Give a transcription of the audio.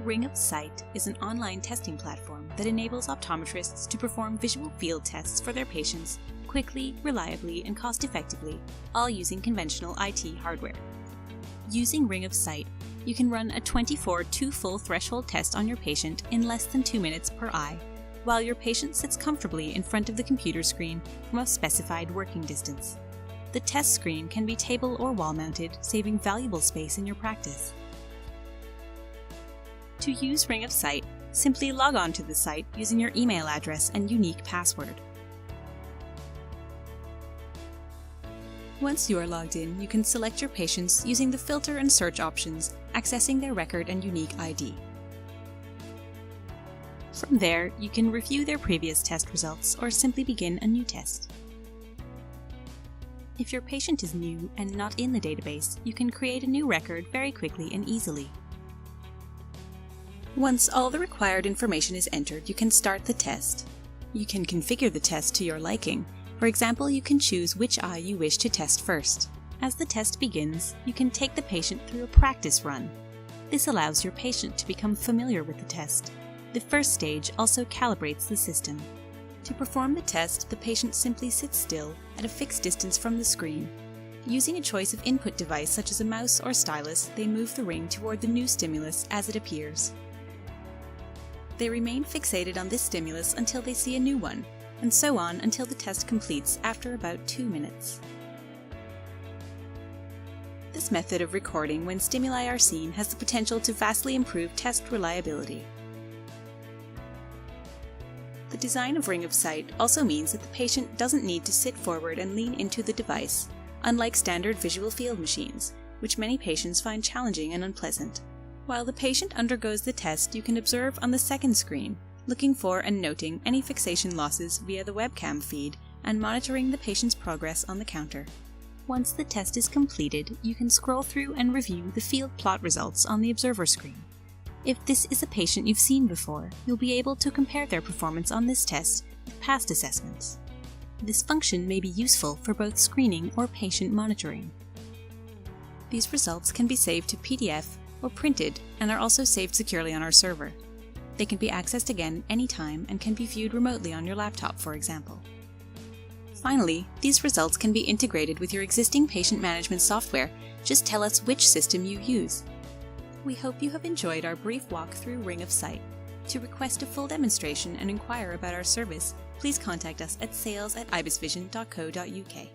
Ring of Sight is an online testing platform that enables optometrists to perform visual field tests for their patients quickly, reliably, and cost-effectively, all using conventional IT hardware. Using Ring of Sight, you can run a 24 two-full threshold test on your patient in less than 2 minutes per eye, while your patient sits comfortably in front of the computer screen from a specified working distance. The test screen can be table or wall-mounted, saving valuable space in your practice. To use Ring of Sight, simply log on to the site using your email address and unique password. Once you are logged in, you can select your patients using the filter and search options, accessing their record and unique ID. From there, you can review their previous test results or simply begin a new test. If your patient is new and not in the database, you can create a new record very quickly and easily. Once all the required information is entered, you can start the test. You can configure the test to your liking. For example, you can choose which eye you wish to test first. As the test begins, you can take the patient through a practice run. This allows your patient to become familiar with the test. The first stage also calibrates the system. To perform the test, the patient simply sits still at a fixed distance from the screen. Using a choice of input device such as a mouse or stylus, they move the ring toward the new stimulus as it appears. They remain fixated on this stimulus until they see a new one, and so on until the test completes after about 2 minutes. This method of recording when stimuli are seen has the potential to vastly improve test reliability. The design of Ring of Sight also means that the patient doesn't need to sit forward and lean into the device, unlike standard visual field machines, which many patients find challenging and unpleasant. While the patient undergoes the test, you can observe on the second screen, looking for and noting any fixation losses via the webcam feed and monitoring the patient's progress on the counter. Once the test is completed, you can scroll through and review the field plot results on the observer screen. If this is a patient you've seen before, you'll be able to compare their performance on this test with past assessments. This function may be useful for both screening or patient monitoring. These results can be saved to PDF or printed and are also saved securely on our server. They can be accessed again anytime and can be viewed remotely on your laptop, for example. Finally, these results can be integrated with your existing patient management software. Just tell us which system you use. We hope you have enjoyed our brief walk through Ring of Sight. To request a full demonstration and inquire about our service, please contact us at sales@ibisvision.co.uk.